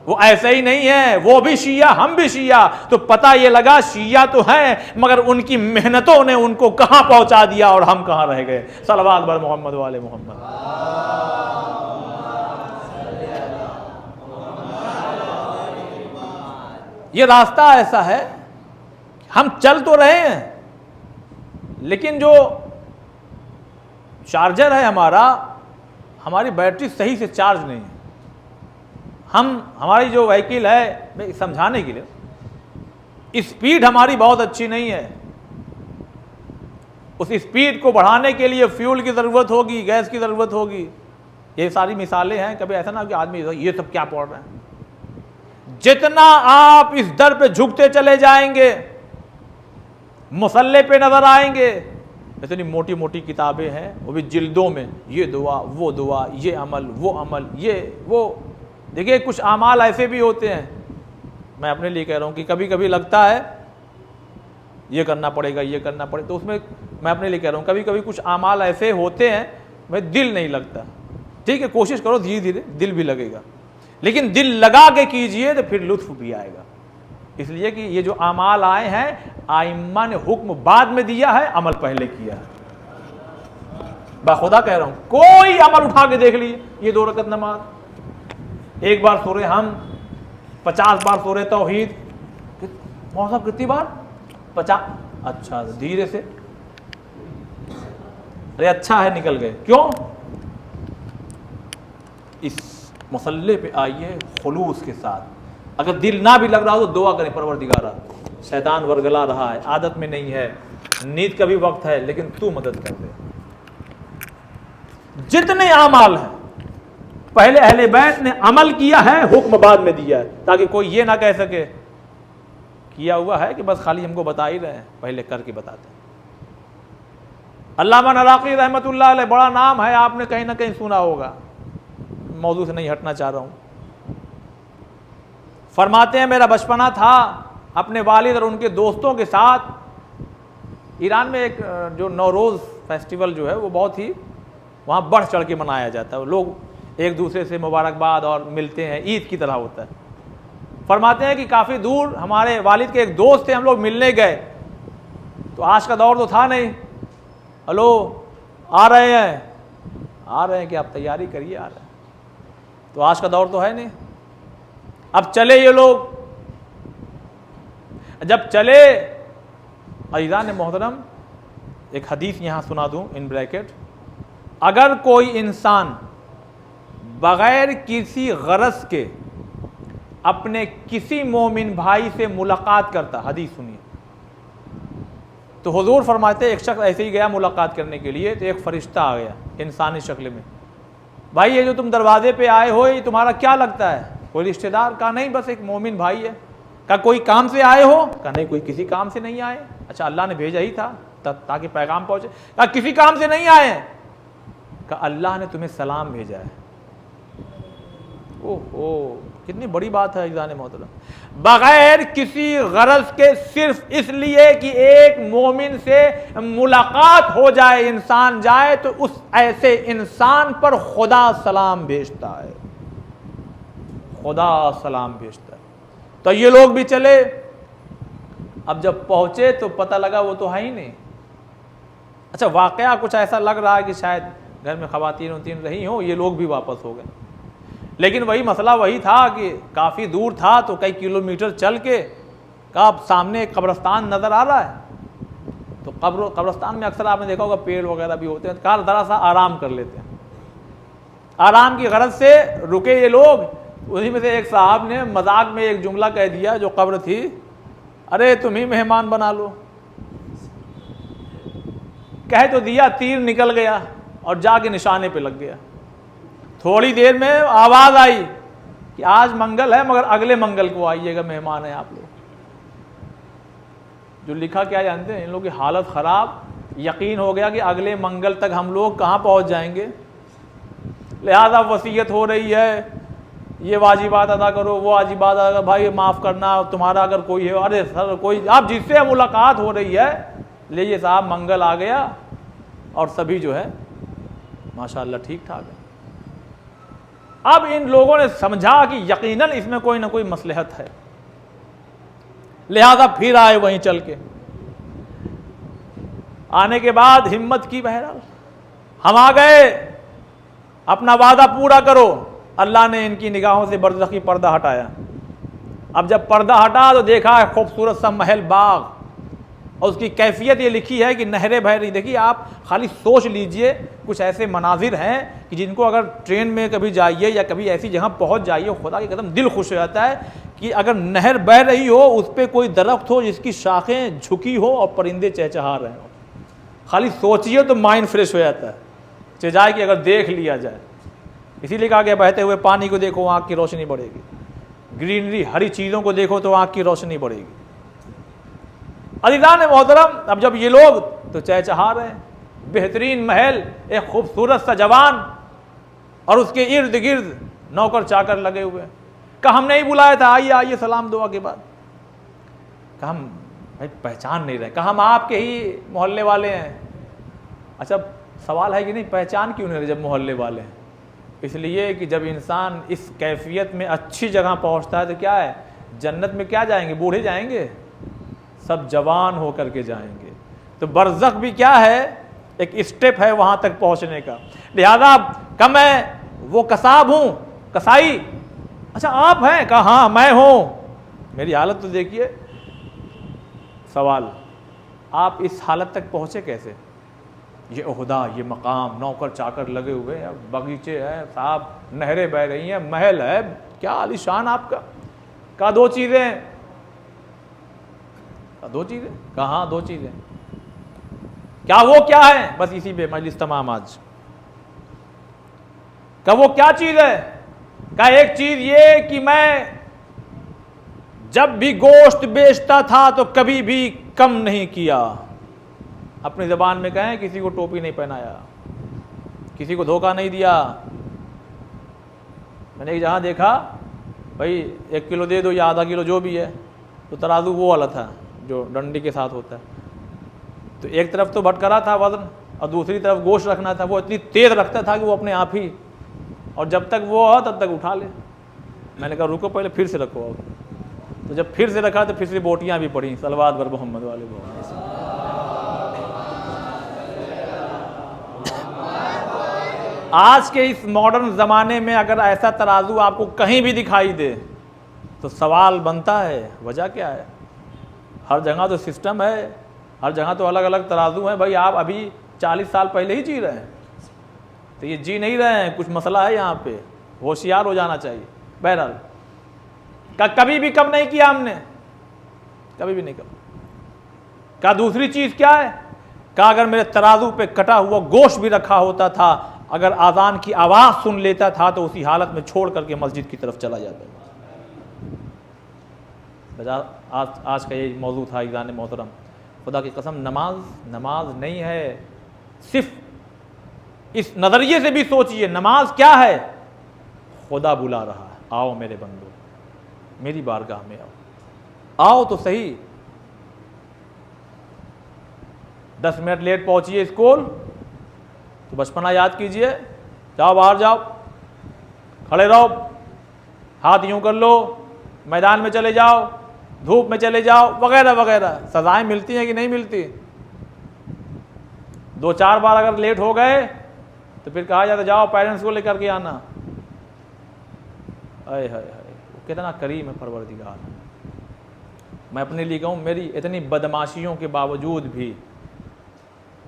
वो ऐसे ही नहीं है, वो भी शिया हम भी शिया। तो पता ये लगा शिया तो है मगर उनकी मेहनतों ने उनको कहां पहुंचा दिया और हम कहां रह गए। सलवात बर मोहम्मद वाले मोहम्मद। ये रास्ता ऐसा है, हम चल तो रहे हैं लेकिन जो चार्जर है हमारी बैटरी सही से चार्ज नहीं है। हमारी जो व्हीकल है, मैं समझाने के लिए, स्पीड हमारी बहुत अच्छी नहीं है। उस स्पीड को बढ़ाने के लिए फ्यूल की ज़रूरत होगी, गैस की ज़रूरत होगी। ये सारी मिसालें हैं। कभी ऐसा ना कि आदमी ये सब क्या पढ़ रहे हैं। जितना आप इस दर पे झुकते चले जाएंगे, मुसल्ले पे नजर आएंगे। इतनी मोटी मोटी किताबें हैं, वो भी जिल्दों में, ये दुआ वो दुआ, ये अमल वो अमल, ये वो। देखिए कुछ अमाल ऐसे भी होते हैं, मैं अपने लिए कह रहा हूँ कि कभी कभी लगता है ये करना पड़ेगा, ये करना पड़ेगा, तो उसमें मैं अपने लिए कह रहा हूँ कभी कभी कुछ अमाल ऐसे होते हैं भाई दिल नहीं लगता। ठीक है, कोशिश करो, धीरे धीरे दिल भी लगेगा, लेकिन दिल लगा के कीजिए तो फिर लुत्फ भी आएगा। इसलिए कि ये जो अमाल आए हैं, आइम्मा ने हुक्म बाद में दिया है, अमल पहले किया है। बाखुदा कह रहा हूं, कोई अमल उठा के देख लीजिए। ये 2 रकत नमाज, 1 बार सूरे हम, 50 बार सूरे तौहीद। मौसम कितनी बार? 50। अच्छा, धीरे से, अरे अच्छा है निकल गए। क्यों? इस मुसल्ले पे आइए खुलूस के साथ। अगर दिल ना भी लग रहा हो तो दुआ करें, परवरदिगारा शैतान वरगला रहा है, आदत में नहीं है, नींद का भी वक्त है, लेकिन तू मदद कर दे। जितने अमाल हैं पहले अहले बैत ने अमल किया है, हुक्म बाद में दिया है, ताकि कोई ये ना कह सके किया हुआ है कि बस खाली हमको बता ही रहे हैं, पहले करके बताते हैं। अल्लामा नराक़ी रहमतुल्लाह अलैह, बड़ा नाम है, आपने कहीं ना कहीं सुना होगा, मौजू से नहीं हटना चाह रहा हूं। फरमाते हैं मेरा बचपना था अपने वालिद और उनके दोस्तों के साथ। ईरान में एक जो नौरोज़ फेस्टिवल जो है वो बहुत ही वहाँ बढ़ चढ़ के मनाया जाता है। लोग एक दूसरे से मुबारकबाद और मिलते हैं, ईद की तरह होता है। फरमाते हैं कि काफ़ी दूर हमारे वालिद के एक दोस्त थे, हम लोग मिलने गए तो आज का दौर तो था नहीं, हेलो आ रहे हैं कि आप तैयारी करिए, आ रहे हैं। तो आज का दौर तो है नहीं। अब चले ये लोग, जब चले, अज़ीज़ान मोहतरम, एक हदीस यहाँ सुना दूँ इन ब्रैकेट, अगर कोई इंसान बग़ैर किसी गरज के अपने किसी मोमिन भाई से मुलाकात करता, हदीस सुनिए, तो हुजूर फरमाते एक शख्स ऐसे ही गया मुलाकात करने के लिए, तो एक फरिश्ता आ गया इंसानी शक्ल में। भाई ये जो तुम दरवाजे पे आए हो ये तुम्हारा क्या लगता है? कोई रिश्तेदार? कहा नहीं, बस एक मोमिन भाई है। कहा कोई काम से आए हो? कहा नहीं, कोई किसी काम से नहीं आए। अच्छा, अल्लाह ने भेजा ही था ताकि पैगाम पहुंचे। कहा किसी काम से नहीं आए। कहा अल्लाह ने तुम्हें सलाम भेजा है। ओहो, कितनी बड़ी बात है इज़ान मोहतरम। बगैर किसी गरज के, सिर्फ इसलिए कि एक मोमिन से मुलाकात हो जाए, इंसान जाए, तो उस ऐसे इंसान पर खुदा सलाम भेजता है, खुदा सलाम भेजता है। तो ये लोग भी चले। अब जब पहुंचे तो पता लगा वो तो है ही नहीं। अच्छा, वाकया कुछ ऐसा लग रहा है कि शायद घर में ख़वातीन रही हों, ये लोग भी वापस हो गए। लेकिन वही मसला वही था कि काफ़ी दूर था, तो कई किलोमीटर चल के अब सामने एक कब्रिस्तान नज़र आ रहा है। तो कब्रिस्तान में अक्सर आपने देखा होगा पेड़ वगैरह भी होते हैं। कहा ज़रा सा आराम कर लेते हैं। आराम की गरज से रुके ये लोग। उसी में से एक साहब ने मजाक में एक जुमला कह दिया, जो कब्र थी, अरे तुम ही मेहमान बना लो। कह तो दिया, तीर निकल गया और जाके निशाने पे लग गया। थोड़ी देर में आवाज़ आई कि आज मंगल है, मगर अगले मंगल को आइएगा, मेहमान है आप लोग। जो लिखा क्या जानते हैं, इन लोगों की हालत ख़राब। यकीन हो गया कि अगले मंगल तक हम लोग कहाँ पहुँच जाएंगे। लिहाजा वसीयत हो रही है, ये वाजिबात अदा करो, वो वाजिबात अदा करो, भाई माफ़ करना, तुम्हारा अगर कोई है, अरे सर कोई, आप जिससे मुलाकात हो रही है, लीजिए साहब मंगल आ गया। और सभी जो है माशाअल्लाह ठीक ठाक है। अब इन लोगों ने समझा कि यकीनन इसमें कोई ना कोई मसलहत है, लिहाजा फिर आए वहीं चल के। आने के बाद हिम्मत की, बहरहाल हम आ गए, अपना वादा पूरा करो। अल्लाह ने इनकी निगाहों से बरज़खी पर्दा हटाया। अब जब पर्दा हटा तो देखा है खूबसूरत सा महल बाग, और उसकी कैफियत ये लिखी है कि नहरें बह रही। देखिए आप खाली सोच लीजिए, कुछ ऐसे मनाजिर हैं कि जिनको अगर ट्रेन में कभी जाइए या कभी ऐसी जगह पहुंच जाइए, खुदा की कसम दिल खुश हो जाता है कि अगर नहर बह रही हो, उस पर कोई दरख्त हो जिसकी शाखें झुकी हो और परिंदे चहचहा रहे हो। खाली सोचिए तो माइंड फ्रेश हो जाता है, चेजाए कि अगर देख लिया जाए। इसीलिए कहा गया बहते हुए पानी को देखो आँख की रोशनी बढ़ेगी, ग्रीनरी हरी चीज़ों को देखो तो आँख की रोशनी बढ़ेगी। अज़ीज़ान मोहतरम, अब जब ये लोग तो चहचहा रहे हैं, बेहतरीन महल, एक खूबसूरत सा जवान और उसके इर्द गिर्द नौकर चाकर लगे हुए। कहा हम नहीं बुलाया था, आइए आइए सलाम दुआ के बाद। कहा हम भाई पहचान नहीं रहे। कहा हम आपके ही मोहल्ले वाले हैं। अच्छा सवाल है कि नहीं, पहचान क्यों नहीं रहे जब मोहल्ले वाले हैं? इसलिए कि जब इंसान इस कैफियत में अच्छी जगह पहुंचता है तो क्या है, जन्नत में क्या जाएंगे, बूढ़े जाएंगे, सब जवान होकर के जाएंगे। तो बरज़ख भी क्या है, एक स्टेप है वहां तक पहुंचने का। लिहाजा कब मैं वो कसाब हूं, कसाई, अच्छा आप हैं? कहा हाँ मैं हूं। मेरी हालत तो देखिए। सवाल, आप इस हालत तक पहुंचे कैसे? ये ओहदा, ये मकाम, नौकर चाकर लगे हुए हैं, बगीचे हैं साहब, नहरें बह रही हैं, महल है, क्या आलीशान आपका। कहा दो चीज़ें। दो चीज़ें? कहाँ दो चीज़ें? क्या वो क्या है? बस इसी पे मजलिस तमाम आज। क्या वो क्या चीज़ है? क्या एक चीज़ ये कि मैं जब भी गोश्त बेचता था तो कभी भी कम नहीं किया। अपनी ज़बान में कहें, किसी को टोपी नहीं पहनाया, किसी को धोखा नहीं दिया। मैंने एक जहाँ देखा, भाई 1 किलो दे दो या आधा किलो जो भी है, तो तराजू वो वाला था जो डंडी के साथ होता है। तो एक तरफ तो भटकरा था वज़न और दूसरी तरफ गोश्त रखना था। वो इतनी तेज़ रखता था कि वो अपने आप ही, और जब तक वो हो तब तक उठा ले। मैंने कहा रुको पहले फिर से रखो। तो जब फिर से रखा तो फिर से बोटियाँ भी पड़ी, सलवात बर मोहम्मद वाले बोल। आज के इस मॉडर्न ज़माने में अगर ऐसा तराजू आपको कहीं भी दिखाई दे तो सवाल बनता है वजह क्या है? हर जगह तो सिस्टम है, हर जगह तो अलग अलग तराजू हैं। भाई आप अभी 40 साल पहले ही जी रहे हैं, तो ये जी नहीं रहे हैं, कुछ मसला है यहाँ पे, होशियार हो जाना चाहिए। बहरहाल कभी भी कम नहीं किया हमने, कभी भी नहीं कम। क्या दूसरी चीज़ क्या है? क्या अगर मेरे तराजू पे कटा हुआ गोश्त भी रखा होता था, अगर आज़ान की आवाज़ सुन लेता था तो उसी हालत में छोड़ करके मस्जिद की तरफ चला जाता। आज का ये मौजू था इज़ान मोहतरम। खुदा की कसम नमाज नहीं है। सिर्फ इस नज़रिए से भी सोचिए, नमाज क्या है? खुदा बुला रहा है, आओ मेरे बंदो, मेरी बारगाह में आओ, आओ तो सही। 10 मिनट लेट पहुंचिए स्कूल तो बचपना याद कीजिए, जाओ बाहर जाओ, खड़े रहो, हाथ यूं कर लो, मैदान में चले जाओ, धूप में चले जाओ, वगैरह वगैरह। सजाएं मिलती हैं कि नहीं मिलती? 2-4 बार अगर लेट हो गए तो फिर कहा जाता जाओ पेरेंट्स को लेकर के आना। अय हाय हाय, कितना करीम है परवरदिगार। मैं अपने लिए कहूँ, मेरी इतनी बदमाशियों के बावजूद भी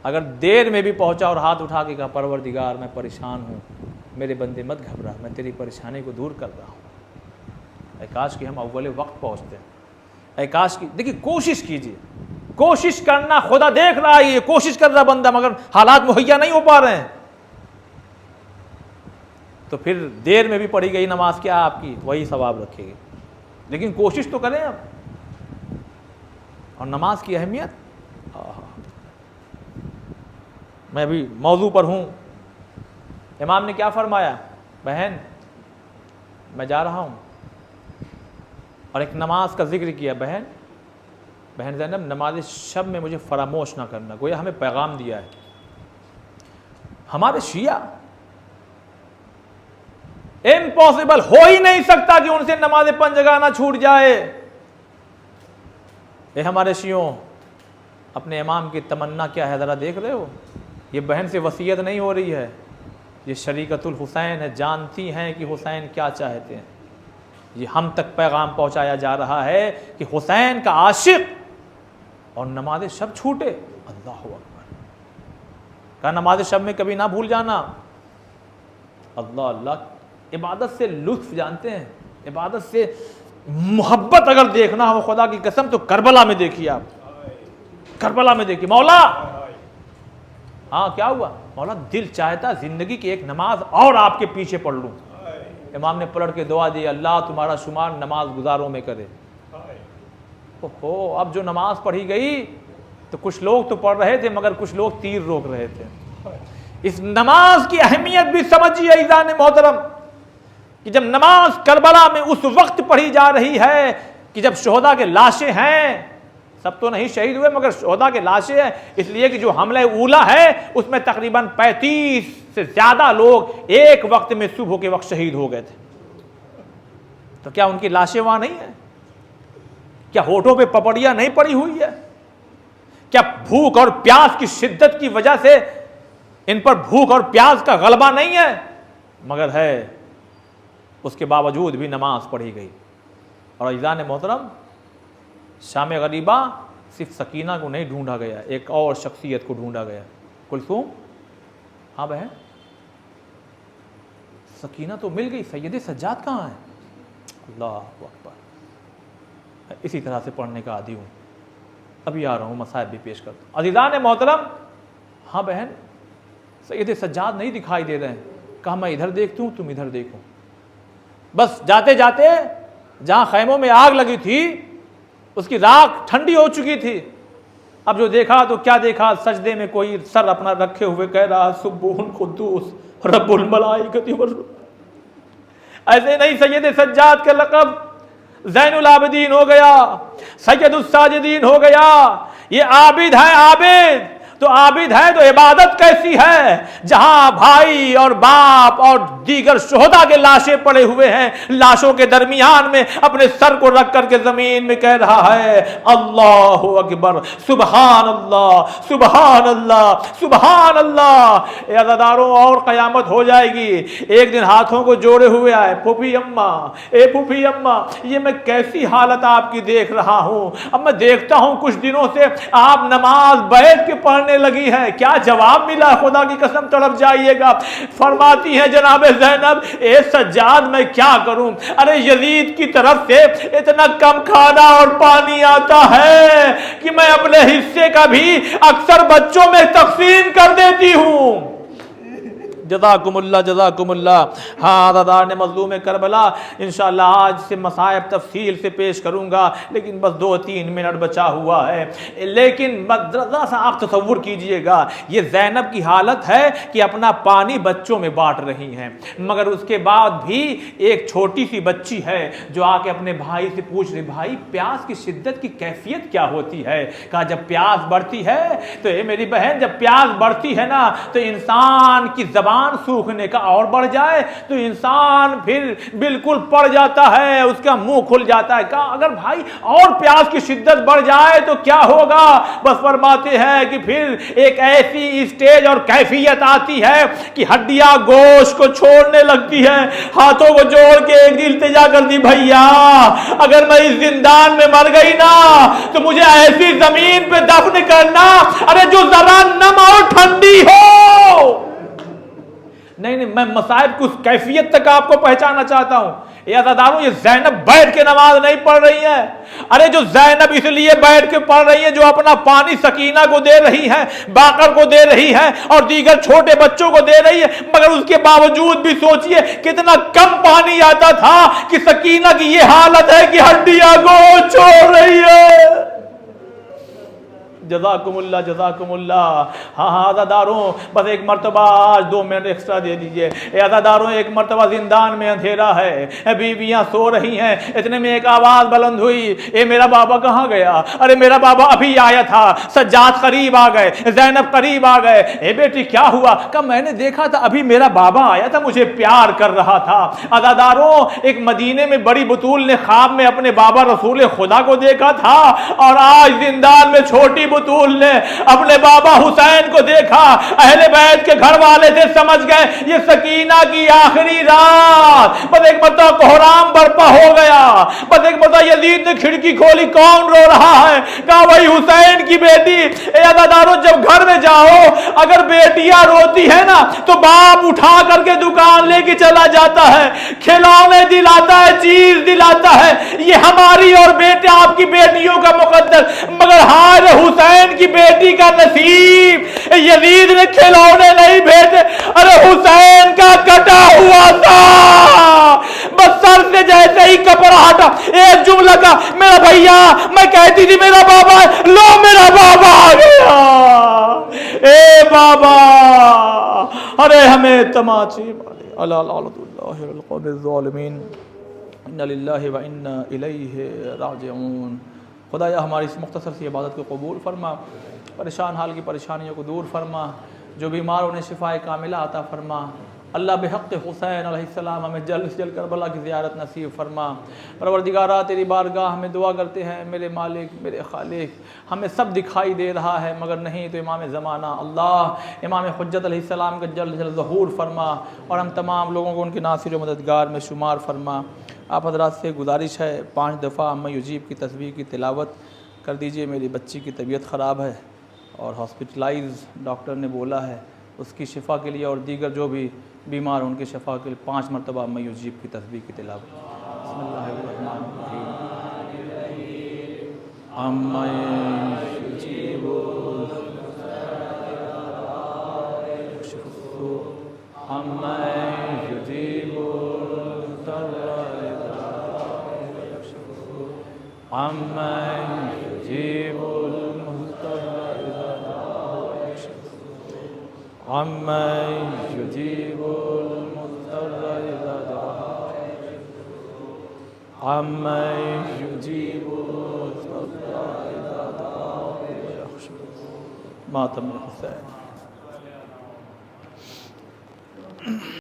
अगर देर में भी पहुंचा और हाथ उठा के कहा परवरदिगार मैं परेशान हूँ, मेरे बंदे मत घबरा, मैं तेरी परेशानी को दूर कर रहा हूँ। काश कि हम अव्वल वक्त पहुँचते हैं। काश की, देखिए कोशिश कीजिए, कोशिश करना, खुदा देख रहा है, ये कोशिश कर रहा बंदा, मगर हालात मुहैया नहीं हो पा रहे हैं। तो फिर देर में भी पढ़ी गई नमाज क्या आपकी वही सवाब रखेगी, लेकिन कोशिश तो करें आप। और नमाज की अहमियत, मैं अभी मौजू पर हूँ। इमाम ने क्या फरमाया, बहन मैं जा रहा हूँ, और एक नमाज का जिक्र किया, बहन ज़ैनब नमाज शब में मुझे फरामोश ना करना। गोया हमें पैगाम दिया है। हमारे शिया इम्पॉसिबल हो ही नहीं सकता कि उनसे नमाज पंजगा ना छूट जाए। ये हमारे शियों, अपने इमाम की तमन्ना क्या है ज़रा देख रहे हो? ये बहन से वसीयत नहीं हो रही है, ये शरीकतुल हुसैन है, जानती हैं कि हुसैन क्या चाहते हैं। ये हम तक पैगाम पहुंचाया जा रहा है कि हुसैन का आशिक और नमाज शब छूटे। अल्लाह अकबर, का नमाज शब में कभी ना भूल जाना। अल्लाह अल्लाह, इबादत से लुत्फ जानते हैं, इबादत से मोहब्बत अगर देखना हो खुदा की कसम तो करबला में देखिए आप, करबला में देखिए। मौला, हाँ क्या हुआ? मौला दिल चाहता जिंदगी की एक नमाज और आपके पीछे पढ़ लूं। इमाम ने पलट के दुआ दी, अल्लाह तुम्हारा शुमार नमाज गुजारों में करे। ओहो, अब जो नमाज पढ़ी गई तो कुछ लोग तो पढ़ रहे थे मगर कुछ लोग तीर रोक रहे थे। इस नमाज की अहमियत भी समझिए ईज़ान मोहतरम, कि जब नमाज करबला में उस वक्त पढ़ी जा रही है कि जब शोहदा के लाशें हैं, सब तो नहीं शहीद हुए मगर शोहदा के लाशें हैं, इसलिए कि जो हमला ऊला है उसमें तकरीबन 35 से ज्यादा लोग एक वक्त में सुबह के वक्त शहीद हो गए थे। तो क्या उनकी लाशें वहां नहीं है? क्या होठों पे पपड़ियां नहीं पड़ी हुई है? क्या भूख और प्यास की शिद्दत की वजह से इन पर भूख और प्यास का गलबा नहीं है? मगर है, उसके बावजूद भी नमाज पढ़ी गई। और ईज़ान मोहतरम, शाम गरीबा सिर्फ सकीना को नहीं ढूंढा गया, एक और शख्सियत को ढूंढा गया। कुलसूम, हाँ बहन, सकीना तो मिल गई, सैयद सज्जाद कहाँ है? अल्लाह अकबर। इसी तरह से पढ़ने का आदी हूँ, अभी आ रहा हूँ, मसाइब भी पेश करता हूँ। अज़ीज़ान मोहतरम, हाँ बहन, सैयद सज्जाद नहीं दिखाई दे रहे हैं। कहा मैं इधर देखती हूँ, तुम इधर देखो। बस जाते जाते जहाँ खैमों में आग लगी थी उसकी राख ठंडी हो चुकी थी। अब जो देखा तो क्या देखा, सजदे में कोई सर अपना रखे हुए कह रहा सुब्बुहुल कुद्दूस रब्बुल मलाइकति वर रूह। ऐसे नहीं, सैयद सज्जाद का लक़ब ज़ैनुल आबिदीन हो गया, सैयदुस साजिदीन हो गया। ये आबिद है, आबिद तो आबिद है तो इबादत कैसी है, जहां भाई और बाप और दीगर शोहदा के लाशें पड़े हुए हैं, लाशों के दरमियान में अपने सर को रख करके जमीन में कह रहा है अल्लाहु अकबर, सुबहान अल्लाह, सुबहान अल्लाह, सुबहान अल्लाह। अज़ादारों, और क़यामत हो जाएगी। एक दिन हाथों को जोड़े हुए आए, फूफी अम्मा, ए फूफी अम्मा, ये मैं कैसी हालत आपकी देख रहा हूँ। अब मैं देखता हूँ कुछ दिनों से आप नमाज बैठ के पढ़ लगी है, क्या जवाब मिला? खुदा की कसम तड़प जाइएगा। फरमाती है जनाब ज़ैनब, ए सज्जाद मैं क्या करूं? अरे यजीद की तरफ से इतना कम खाना और पानी आता है कि मैं अपने हिस्से का भी अक्सर बच्चों में तकसीम कर देती हूं। जज़ाकुमुल्लाह जज़ाकुमुल्लाह। हाँ अज़ादार ने मज़लूम करबला, इंशाअल्लाह आज से मसाइब तफसील से पेश करूँगा, लेकिन बस 2-3 मिनट बचा हुआ है। लेकिन ज़रा सा आप तसव्वुर कीजिएगा, ये ज़ैनब की हालत है कि अपना पानी बच्चों में बांट रही हैं, मगर उसके बाद भी एक छोटी सी बच्ची है जो आके अपने भाई से पूछ रही, भाई प्यास की शिद्दत की कैफियत क्या होती है? कहा जब प्यास बढ़ती है तो ये मेरी बहन, जब प्यास बढ़ती है ना तो इंसान की जबान सूखने का और बढ़ जाए तो इंसान फिर बिल्कुल पड़ जाता है, उसका मुंह खुल जाता है। कहा अगर भाई और प्यास की शिद्दत बढ़ जाए तो क्या होगा? बस फरमाते हैं कि फिर एक ऐसी स्टेज और कैफियत आती है कि हड्डियां गोश्त को छोड़ने लगती है। हाथों को जोड़ के एक इल्तिजा कर दी, भैया अगर मैं इस जिंदान में मर गई ना तो मुझे ऐसी जमीन पे दफन करना, अरे जो जरा नम और ठंडी हो। नहीं नहीं, मैं मसाइब की उस कैफियत तक आपको पहचाना चाहता हूं। यादादारों, ये ज़ैनब बैठ के नमाज नहीं पढ़ रही है। अरे जो ज़ैनब इसलिए बैठ के पढ़ रही है, जो अपना पानी सकीना को दे रही है, बाकर को दे रही है और दीगर छोटे बच्चों को दे रही है, मगर उसके बावजूद भी सोचिए कितना कम पानी आता था कि सकीना की ये हालत है कि हड्डियां गोश्त छोड़ रही है। जज़ाकुमुल्लाह जज़ाकुमुल्लाह। हाँ हाँ अज़ादारों, बस एक मरतबा आज 2 मिनट एक्स्ट्रा दे दीजिए। अज़ादारों, एक मरतबा जिंदान में अंधेरा है, बीवियाँ सो रही हैं, इतने में एक आवाज़ बुलंद हुई, ए मेरा बाबा कहाँ गया? अरे मेरा बाबा अभी आया था। सज्जाद करीब आ गए, ज़ैनब करीब आ गए। ए बेटी क्या हुआ? कहा मैंने देखा था अभी मेरा बाबा आया था, मुझे प्यार कर रहा था। अज़ादारों, एक मदीने में बड़ी बतूल ने ख्वाब में अपने बाबा रसूल खुदा को देखा था और आज जिंदान में छोटी बतूल ने अपने बाबा हुसैन को देखा। अहले बैत के घर वाले थे, समझ गए ये सकीना की आखिरी रात। बस एक मरतबा कोहराम बर्पा हो गया। बस एक मरतबा यजीद ने खिड़की खोली, कौन रो रहा है? कहा वही हुसैन की बेटी। अज़ादारों, जब घर में जाओ अगर बेटियां रोती है ना तो बाप उठा करके दुकान लेके चला जाता है, खिलौने दिलाता है, चीज दिलाता है। ये हमारी और बेटे आपकी बेटियों का मुकद्दर, मगर हाय हुसैन की बेटी का नसीब, यजीद ने खिलौने नहीं भेजे, अरे हुसैन का कटा हुआ था। बस सर से जैसे ही कपड़ा हटा, एक जुमला का, मेरा भैया, मैं कहती थी मेरा बाबा, लो मेरा बाबा आ गया। ए बाबा, अरे हमें तमाचे वाले अल्लाह इन्ना लिल्लाहि व इन्ना इलैहि राजिऊन। खुदाया हमारी इस मुख्तसर सी इबादत को कबूल फरमा, परेशान हाल की परेशानियों को दूर फरमा, जो बीमार उन्हें शिफाए कामिला अता फरमा। अल्लाह बेहक़ हुसैन अलैहिस्सलाम हमें जल्द से जल्द करबला की ज़ियारत नसीब फरमा। परवरदिगारा, तेरी बारगाह हमें दुआ करते हैं, मेरे मालिक, मेरे खालिक, हमें सब दिखाई दे रहा है मगर नहीं तो इमाम ज़माना अल्लाह इमाम हुज्जत अलैहिस्सलाम का जल्द से जल्द ज़हूर फरमा और हम तमाम लोगों को उनके नासिर व मददगार में शुमार फरमा। आप हज़रात से गुजारिश है 5 दफ़ा अम्मा युजीब की तस्बीह की तिलावत कर दीजिए। मेरी बच्ची की तबीयत ख़राब है और हॉस्पिटलाइज डॉक्टर ने बोला है, उसकी शिफ़ा के लिए और दीगर जो भी बीमार हैं उनकी शिफ़ा के लिए 5 मरतबा अम्मा युजीब की तस्बीह की तिलावत। अम्मा युजीब अम्मा युजीब अम्मा युजीबुल अम्मा युजीबुल मुज़्तर्रा इज़ा दअाहु अम्मा युजीबुल मुज़्तर्रा इज़ा दअाहु मातम हुसैन।